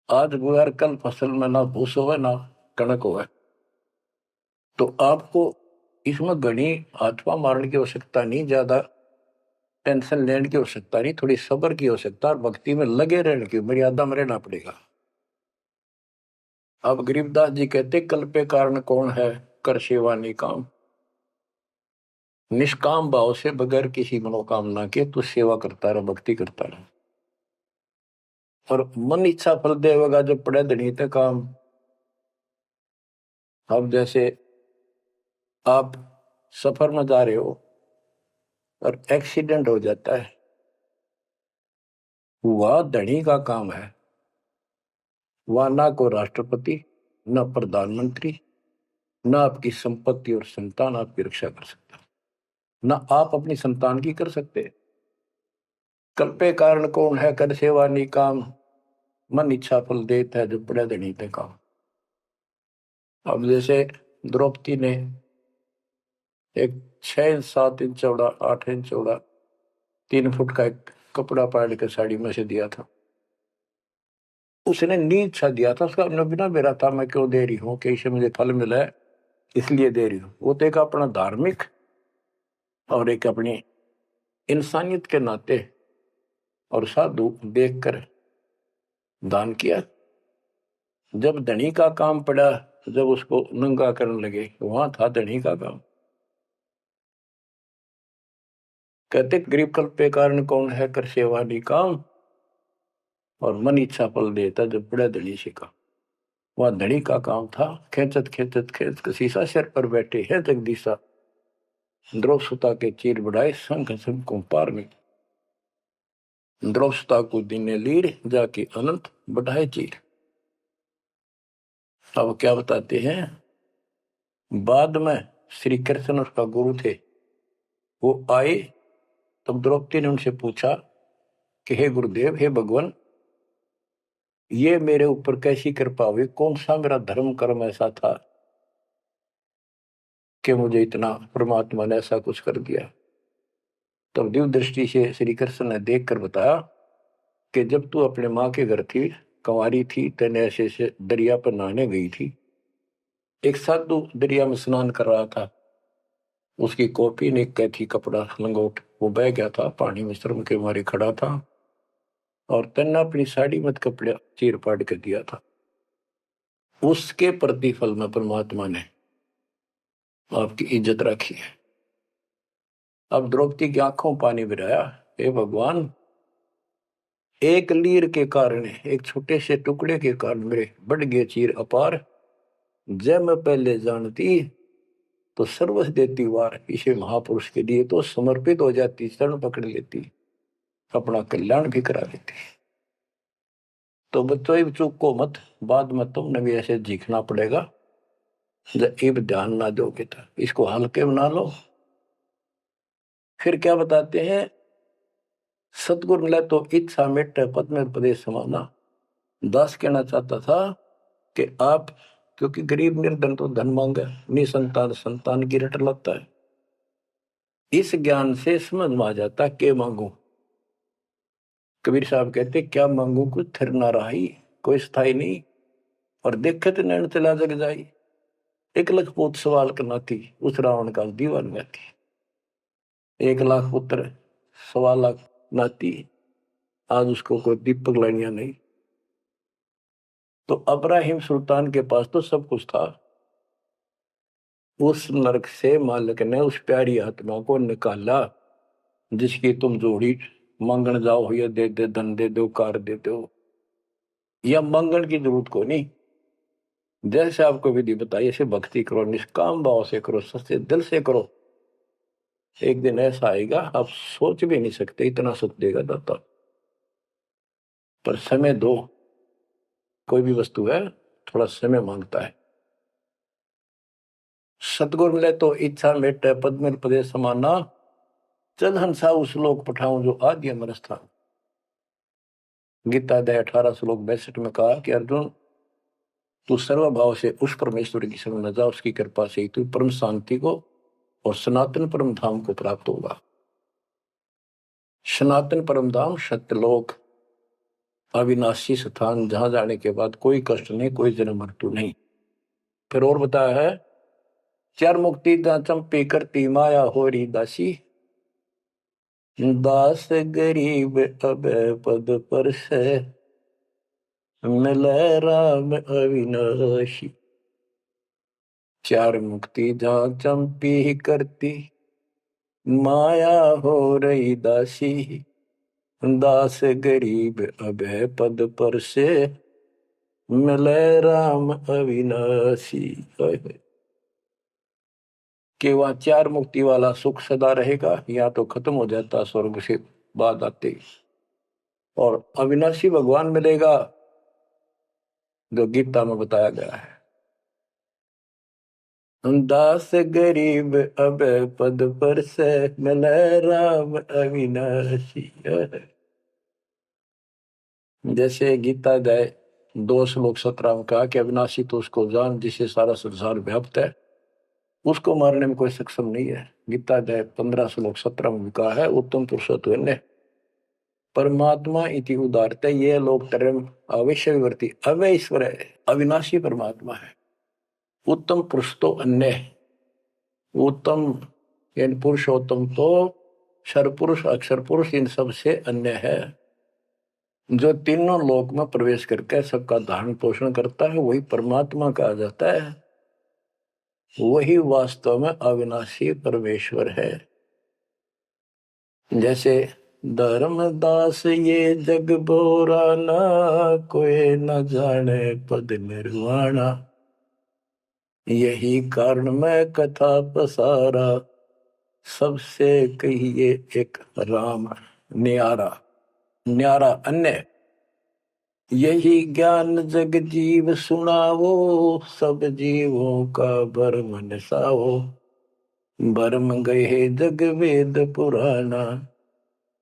आज गुआर कल फसल में ना भूस हो ना कणक हो, तो आपको इसमें घनी हाथपा मारने की आवश्यकता नहीं, ज्यादा टेंशन लेने की आवश्यकता नहीं, थोड़ी सब्र की आवश्यकता और भक्ति में लगे रहने की, मर्यादा में रहना पड़ेगा। अब गरीबदास जी कहते, कल पे कारण कौन है, कर सेवा निकाम। निष्काम भाव से बगैर किसी मनोकामना के तू सेवा करता रहे, भक्ति करता रहे, और मन इच्छा फल देगा जो पड़े धनी ते काम। अब जैसे आप सफर में जा रहे हो और एक्सीडेंट हो जाता है, वह धनी का काम है, वह ना को राष्ट्रपति, न प्रधानमंत्री, न आपकी संपत्ति और संतान आपकी रक्षा कर सकता, न आप अपनी संतान की कर सकते। कल्पे कारण कौन है, कर सेवा निकाम, मन इच्छा फल देता है जो पड़े धनी ते काम। अब जैसे द्रौपदी ने एक 6 इंच 7 इंच चौड़ा, 8 इंच चौड़ा, 3 फुट का एक कपड़ा पाड़ के साड़ी में से दिया था। उसने नीच सा दिया था, उसका बिना मेरा था, मैं क्यों दे रही हूँ कि इससे मुझे फल मिला है इसलिए दे रही हूँ। वो तो एक अपना धार्मिक और एक अपनी इंसानियत के नाते और साधु देखकर दान किया। जब धनी का काम पड़ा, जब उसको नंगा करने लगे, वहां था धनी का काम। कहते गरीब कल्प पे कारण कौन है, कर सेवा निकाम, और मन इच्छा फल देता जब बड़ा धनी से का। वह धनी का काम था, खेचत खेचत खेच शीशा सिर पर बैठे है जगदीशा, द्रौव सुता के चीर बढ़ाए संघ संघ को पार में, द्रौव सुता को दीने लीर जाके अनंत बढ़ाए चीर। अब क्या बताते हैं, बाद में श्री कृष्ण उसका गुरु थे, वो आए, तब द्रौपदी ने उनसे पूछा कि हे गुरुदेव, हे भगवान, ये मेरे ऊपर कैसी कृपा हुई, कौन सा मेरा धर्म कर्म ऐसा था कि मुझे इतना परमात्मा ने ऐसा कुछ कर दिया। तब दिव्य दृष्टि से श्री कृष्ण ने देख कर बताया कि जब तू अपने माँ के घर थी, कंवारी थी, तेने ऐसे से दरिया पर नहाने गई थी। एक साधु दरिया में स्नान कर रहा था, उसकी कॉपी ने कैथी कपड़ा लंगोट वो बह गया था, पानी में शर्म के मारे खड़ा था, और तेने अपनी साड़ी मत कपड़ा चीर पाड़ कर दिया था। उसके प्रतिफल में परमात्मा ने आपकी इज्जत रखी है। अब द्रौपदी की आंखों पानी गिराया, हे भगवान, एक लीर के कारण, एक छोटे से टुकड़े के कारण मेरे बढ़ गए चीर अपार। जब मैं पहले जानती तो सर्वस्व देती वार, इसे महापुरुष के लिए तो समर्पित हो जाती, शरण पकड़ लेती, अपना कल्याण भी करा लेती। तो बच्चों चूक को मत, बाद में तुमने भी ऐसे जीखना पड़ेगा। जब ध्यान ना दोगे तो इसको हल्के बना लो। फिर क्या बताते हैं, सतगुरु मिला तो इच्छा मिट पद में प्रदेश समाना। दास कहना चाहता था कि आप, क्योंकि गरीब निर्धन तो धन मांगे, निसंतान संतान की रट लगता है। इस ज्ञान से समझ में आ जाता के मांगू। कबीर साहब कहते क्या मांगू, कुछ थिर ना रही, कोई स्थाई नहीं, और देखे तो नैन चला जग जाई। एक लख पूत सवाल करना थी, उस रावण का दीवान में थी। 1 लाख पुत्र 1.25 लाख नाती, आज उसको कोई दीपक लाइनिया नहीं। तो अब्राहिम सुल्तान के पास तो सब कुछ था। उस नरक से मालिक ने उस प्यारी आत्मा को निकाला, जिसकी तुम जोड़ी मांगण जाओ, या दे दे धन दे दो, कार दे दो, या मांगण की जरूरत को नहीं। जैसे आपको विधि बताई, ऐसे भक्ति करो, निष्काम भाव से करो, सच्चे दिल से करो। एक दिन ऐसा आएगा आप सोच भी नहीं सकते, इतना सुख देगा दाता। पर समय दो, कोई भी वस्तु है थोड़ा समय मांगता है। सतगुरु मिले तो इच्छा मेटे पद में प्रदेश समाना। चल हंसा उस लोक पठाऊं जो आदि अमर स्थान। गीता अध्याय 18 श्लोक 62 में कहा कि अर्जुन, तू सर्वभाव से उस परमेश्वर की शरण में जा, उसकी कृपा से तू परम शांति को और सनातन परम धाम को प्राप्त होगा। सनातन परम धाम सत्यलोक, अविनाशी स्थान, जहां जाने के बाद कोई कष्ट नहीं, कोई जन्म मृत्यु नहीं। फिर और बताया है, चार मुक्ति चंपी करती माया होरी दासी। दास गरीब अब पद पर से मिले राम अविनाशी। चार मुक्ति जहां चंपी करती माया हो रही दासी। दास गरीब अब पद पर से मिले राम अविनाशी। कि वहां चार मुक्ति वाला सुख सदा रहेगा, या तो खत्म हो जाता स्वर्ग से बाद आते, और अविनाशी भगवान मिलेगा, जो गीता में बताया गया है। दास गरीब अब पद पर से मिले राम अविनाशी। जैसे गीता अध्याय 2 श्लोक 17 में कहा कि अविनाशी तो उसको जान जिसे सारा संसार व्याप्त है, उसको मारने में कोई सक्षम नहीं है। गीता अध्याय 15 श्लोक 17 में कहा है, उत्तम पुरुषोत्तम परमात्मा इति उदारते ये लोग तरम अवश्य विवर्ती अवय ईश्वर है, अविनाशी परमात्मा है। उत्तम पुरुष तो अन्य है, उत्तम यानी पुरुषोत्तम तो सर्वपुरुष अक्षर पुरुष इन सब से अन्य है। जो तीनों लोक में प्रवेश करके सबका धारण पोषण करता है, वही परमात्मा कहा जाता है। वही वास्तव में अविनाशी परमेश्वर है। जैसे धर्मदास ये जग बोरा ना, कोई न जाने पद निर्वाणा। यही कारण मैं कथा पसारा, सबसे कहिए एक राम न्यारा। न्यारा अन्य, यही ज्ञान जग जीव सुनावो, सब जीवों का भरम नसाओ। भरम गए जग वेद पुराना,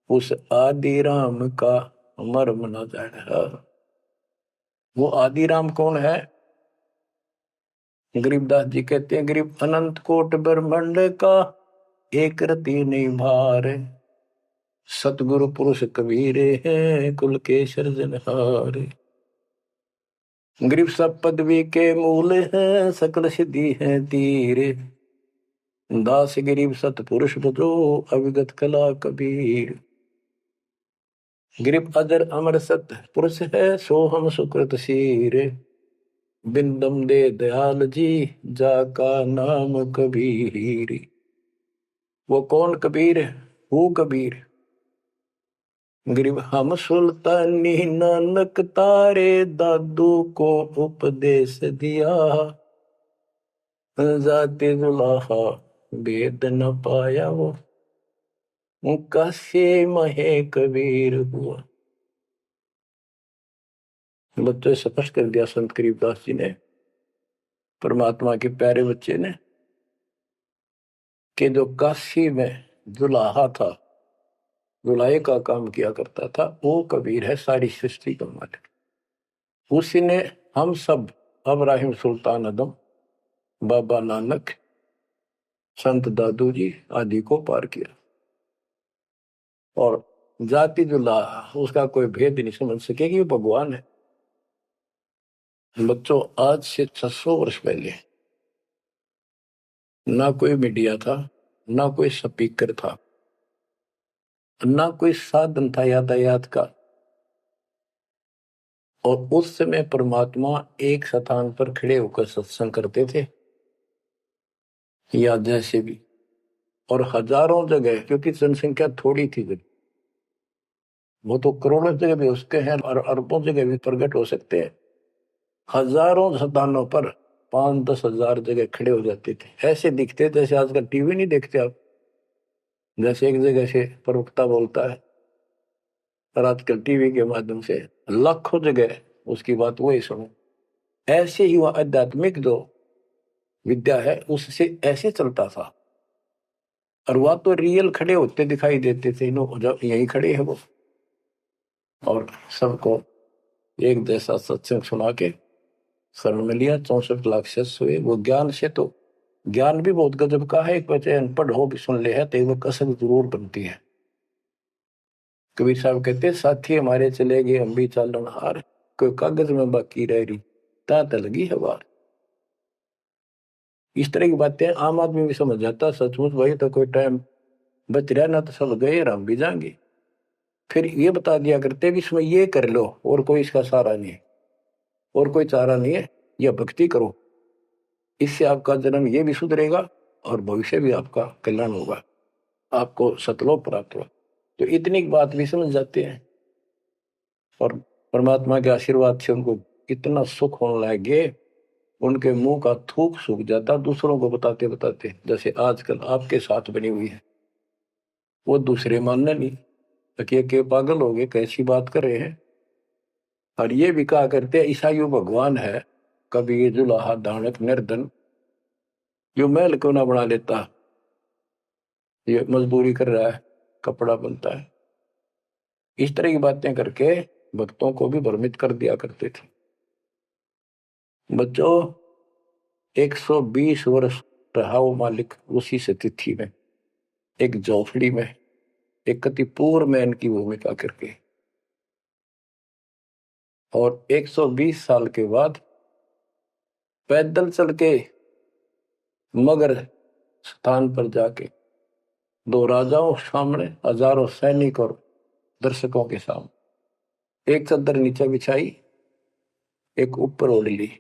उस आदि राम का मर्म न जाना। वो आदि राम कौन है? गरीबदास जी कहते हैं, गरीब अनंत कोट ब्रह्मांड का एक रति नहीं भार, सतगुरु पुरुष कबीरे हैं, कुल के सृजनहारे। गरीब सब पदवी के मूल हैं, सकल सिद्धि है तीरे। दास गरीब सतपुरुष बजो, अविगत कला कबीर। गरीब अजर अमर सत पुरुष है, सो हम सुकृत शीरे। बिंदम दे दयाल जी, जाका नाम कबीर। वो कौन कबीर है? वो कबीर। गरीब हम सुल्तानी नानक तारे, दादू को उपदेश दिया। जाते जुलाहा वेद न पाया, वो कासे महे कबीर हुआ। बच्चों स्पष्ट कर दिया संत करीबदास जी ने, परमात्मा के प्यारे बच्चे ने, कि जो काशी में जुलाहा था, जुलाहे का काम किया करता था, वो कबीर है, सारी सृष्टि का मालिक। उसी ने हम सब अब्राहिम सुल्तान आदम, बाबा नानक, संत दादू जी आदि को पार किया। और जाति जुलाहा, उसका कोई भेद नहीं समझ सके कि वो भगवान है। बच्चों आज से 600 वर्ष पहले ना कोई मीडिया था, ना कोई स्पीकर था, ना कोई साधन था यातायात का। और उस समय परमात्मा एक स्थान पर खड़े होकर सत्संग करते थे, या जैसे भी, और हजारों जगह, क्योंकि जनसंख्या थोड़ी थी जब, वो तो करोड़ों जगह भी उसके हैं और अरबों जगह भी प्रकट हो सकते हैं। हजारों स्थानों पर 5-10 हजार जगह खड़े हो जाते थे, ऐसे दिखते जैसे आजकल टीवी नहीं देखते आप, जैसे एक जगह से प्रवक्ता बोलता है और आजकल टीवी के माध्यम से लाखों जगह उसकी बात वही सुनो। ऐसे ही वह आध्यात्मिक जो विद्या है उससे ऐसे चलता था। और वह तो रियल खड़े होते दिखाई देते थे, जब यही खड़े हैं वो, और सबको एक जैसा सत्संग सुना के शरण में लिया। 64 लाख शिष्य हुए। वो ज्ञान से तो, ज्ञान भी बहुत गजब का है। एक बच्चे अनपढ़ हो भी सुन ले है तो वो कसक जरूर बनती है। कबीर साहब कहते, साथी हमारे चले गए हम भी चालन हार, कोई कागज में बाकी रह रही तात लगी है बार। इस तरह की बातें आम आदमी भी समझ जाता, सचमुच भाई तो कोई टाइम बच रहा ना, तो सब गए और हम भी जाएंगे। फिर ये बता दिया करते भी इसमें ये कर लो और कोई इसका सहारा नहीं है, और कोई चारा नहीं है, यह भक्ति करो, इससे आपका जन्म ये भी सुधरेगा और भविष्य भी आपका कल्याण होगा, आपको सतलोक प्राप्त होगा। तो इतनी बात भी समझ जाते हैं और परमात्मा के आशीर्वाद से उनको इतना सुख होने लगे, उनके मुंह का थूक सूख जाता दूसरों को बताते बताते। जैसे आजकल आपके साथ बनी हुई है, वो दूसरे मानने नहीं, के पागल हो गए, कैसी बात कर रहे हैं। और ये भी कहा करते ईसाइयों भगवान है, कभी जुलाहा दानक निर्धन, जो महल क्यों ना बना लेता, ये मजदूरी कर रहा है, कपड़ा बनता है। इस तरह की बातें करके भक्तों को भी भ्रमित कर दिया करते थे। बच्चों 120 वर्ष रहा वो मालिक उसी से तिथि में, एक झोपड़ी में, एक कति पूर्व मैन की भूमिका करके। और 120 साल के बाद पैदल चल के मगर स्थान पर जाके, दो राजाओं सामने, हजारों सैनिक और दर्शकों के सामने, एक चादर नीचे बिछाई, एक ऊपर ओढ़ ली,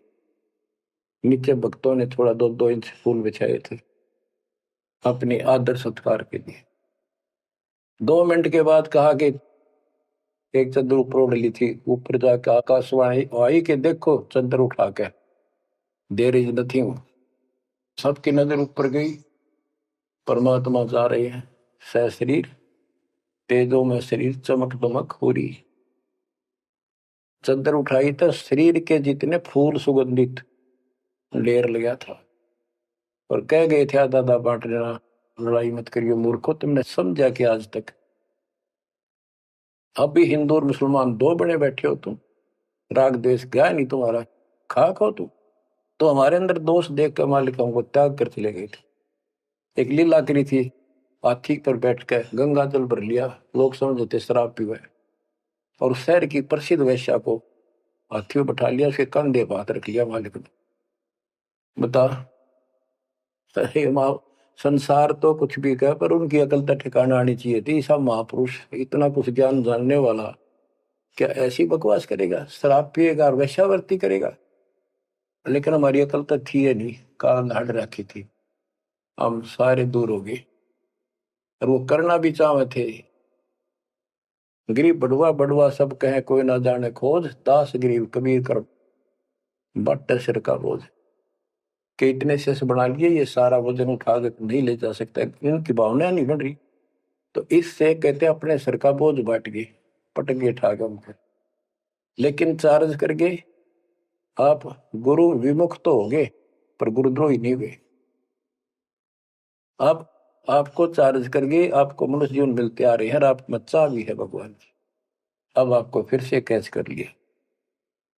नीचे भक्तों ने थोड़ा 2-2 इंच फूल बिछाए थे अपने आदर सत्कार के लिए। 2 मिनट के बाद कहा कि एक चादर ऊपर ओढ़ ली थी, ऊपर जाकर आकाशवाणी आई कि देखो चादर उठा के, देर इज नथिंग। सबकी नजर ऊपर गई, परमात्मा जा रहे हैं सह शरीर, तेजों में शरीर चमक दमक हो रही। चादर उठाई तो शरीर के जितने फूल सुगंधित लेर लगा था, और कह गए थे दादा बांट लेना, लड़ाई मत करियो मूर्खो, तुमने समझा कि आज तक अब भी हिंदू और मुसलमान दो बने बैठे हो तुम, राग द्वेष गया नहीं तुम्हारा, खा खाओ तुम। तो हमारे अंदर दोष देख कर मालिक हमको त्याग कर चले गए थे। एक लीला करी थी हाथी पर बैठ के गंगा जल भर लिया, लोग समझते शराब पीवे, और शहर की प्रसिद्ध वेश्या को हाथी में बैठा लिया, उसके कंधे पर हाथ रख लिया मालिक ने। बता, सही माँ, संसार तो कुछ भी कहे पर उनकी अकल तो ठिकाना आनी चाहिए थी। सब महापुरुष इतना कुछ ज्ञान जानने वाला क्या ऐसी बकवास करेगा, शराब पिएगा और वेश्यावृत्ति करेगा? लेकिन हमारी अकल तो थी है नहीं, काल धाड़ रखी थी, हम सारे दूर हो गए। और वो करना भी चाहे थे। गरीब बड़ुआ बड़ुआ सब कहे कोई ना जाने खोज, दास गरीब कबीर कर बट सिर का बोझ। कि इतने से बना लिए, ये सारा वजन उठा के नहीं ले जा सकता, इनकी भावना नहीं बन रही। तो इससे कहते अपने सिर का बोझ बांट गए, पटक गए उठा के उनको। लेकिन चार्ज करके आप गुरु विमुख तो हो गए, पर गुरुद्रोही नहीं हुए। आप आपको चार्ज करके आपको मनुष्य जीवन मिलते आ रहे हैं, और आप बच्चा भी है भगवान जी। अब आपको फिर से कैच कर लिया।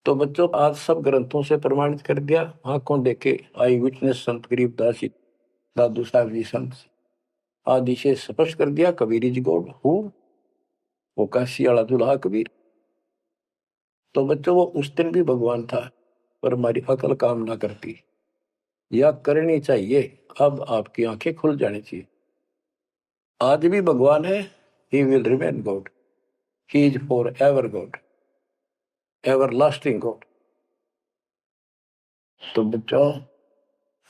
तो बच्चों, आज सब ग्रंथों से प्रमाणित कर दिया, आंखों देखे आई विटनेस संत गरीबदास जी, दादू साहब जी संत आदि से स्पष्ट कर दिया। कबीर इज गॉड हु, वो काशी वाला दुल्हा कबीर। तो बच्चों, वो उस दिन भी भगवान था, पर हमारी अकल काम ना करती, या करनी चाहिए। अब आपकी आंखें खुल जानी चाहिए। आज भी भगवान है, he will remain God, he is for ever God, ever lasting God. तो बच्चों,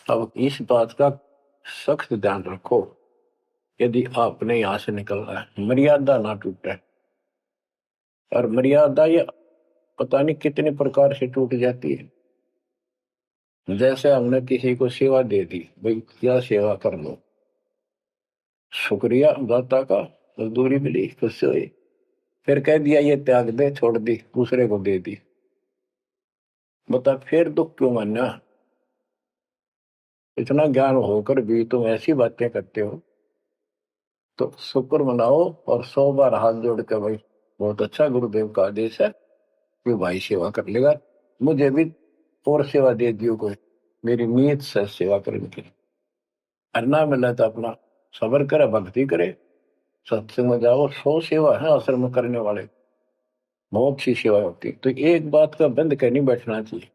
अब इस बात का सख्त ध्यान रखो, यदि आपने यहां से निकलना है, मर्यादा ना टूटे। और मर्यादा ये पता नहीं कितने प्रकार से टूट जाती है। जैसे हमने किसी को सेवा दे दी, भाई क्या सेवा कर लो, शुक्रिया दाता का, मजदूरी मिली, खुश हुई, फिर कह दिया ये त्याग दे, छोड़ दी, दूसरे को दे दी। बता फिर दुख क्यों मानना? इतना ज्ञान होकर भी तुम ऐसी बातें करते हो। तो शुक्र मनाओ और 100 बार हाथ जोड़ के, भाई बहुत अच्छा, गुरुदेव का आदेश है कि भाई सेवा कर लेगा, मुझे भी और सेवा दे दियो कोई, मेरी नीयत से सेवा करने की। अन्ना मिला तो अपना सबर करे, भक्ति करे, सत्संग में जाओ। 100 सेवा है आश्रम में करने वाले, बहुत सी सेवा होती है। तो एक बात का बंद कर नहीं बैठना चाहिए।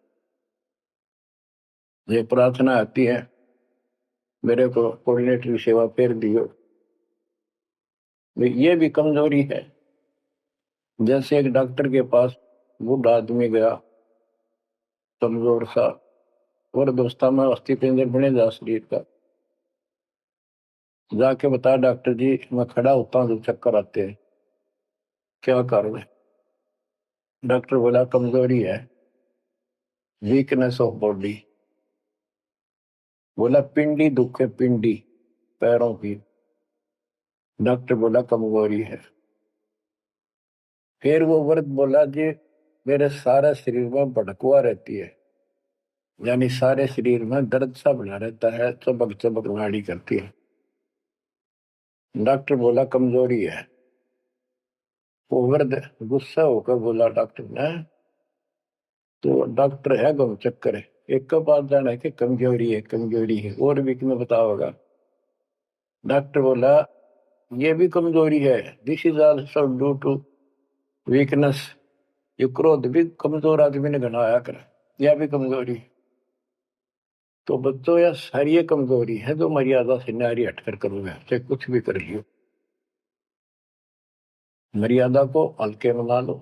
ये प्रार्थना आती है, मेरे को कोऑर्डिनेटर सेवा फेर दियो, ये भी कमजोरी है। जैसे एक डॉक्टर के पास बूढ़ा आदमी गया, कमजोर सा, और दोस्ता में अस्थि पिंजर बने जा शरीर का, जाके बता डॉक्टर जी मैं खड़ा होता हूँ तो चक्कर आते हैं, क्या कारण है? डॉक्टर बोला कमजोरी है, वीकनेस ऑफ बॉडी। बोला पिंडी दुख है, पिंडी पैरों की। डॉक्टर बोला कमजोरी है। फिर वो वर्द बोला जी मेरे सारे शरीर में भड़कुआ रहती है, यानी सारे शरीर में दर्द सा बना रहता है, चबक चबक नाड़ी करती है। डॉक्टर बोला कमजोरी है। वो वर्द गुस्सा होकर बोला डॉक्टर ने, तो डॉक्टर है गम चक्कर है, एक का बात जाना है कि कमजोरी है, कमजोरी है, और भी तुम्हें बताओगा। डॉक्टर बोला ये भी कमजोरी है, this is also due to weakness. ये क्रोध भी कमजोर आदमी ने घनाया कर, यह भी कमजोरी। तो बच्चों, यह सारी कमजोरी है जो मर्यादा से नारी हटकर करोगे, चाहे कुछ भी कर लियो। मर्यादा को हल्के में ना लो।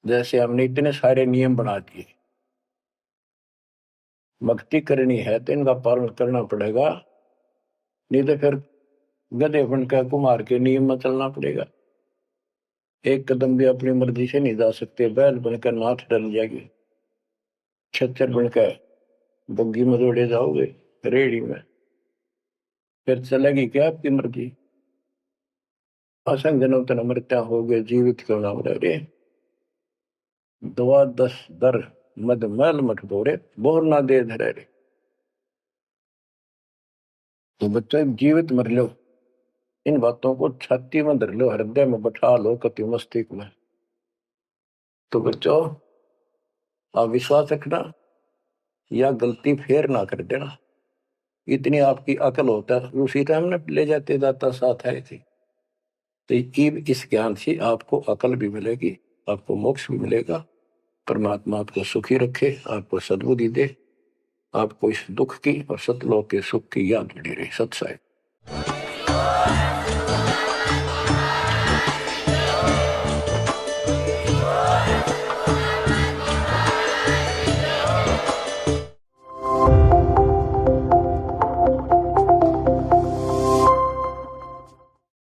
जैसे हमने इतने सारे नियम बना दिए, भक्ति करनी है तो इनका पालन करना पड़ेगा, नहीं तो फिर गधे बनकर कुमार के नियम में चलना पड़ेगा। एक कदम भी अपनी मर्जी से नहीं जा सकते, बैल बनकर नाथ डल जाएगी, छच्चर बनकर बग्गी में दौड़े जाओगे, रेड़ी में, फिर चलेगी क्या आपकी मर्जी? असंग जन्म तन मृत्या हो गए, जीवित क्यों नाम रे, दुआ 10 दर मद मैल मठ बोरे, बोर ना दे धरे रे। तो बच्चों, जीवित मर लो, इन बातों को छाती में धर लो, हृदय में बैठा लो, कति मस्तिष्क में। तो बच्चों, आप विश्वास रखना, या गलती फेर ना कर देना। इतनी आपकी अकल होता है, उसी टाइम ने ले जाते दाता साथ आए थे। तो इस ज्ञान से आपको अकल भी मिलेगी, आपको मोक्ष भी मिलेगा। परमात्मा आपको सुखी रखे, आपको सद्बुद्धि दे, आपको इस दुख की और सतलोक के सुख की याद बनी रहे। सत्साई।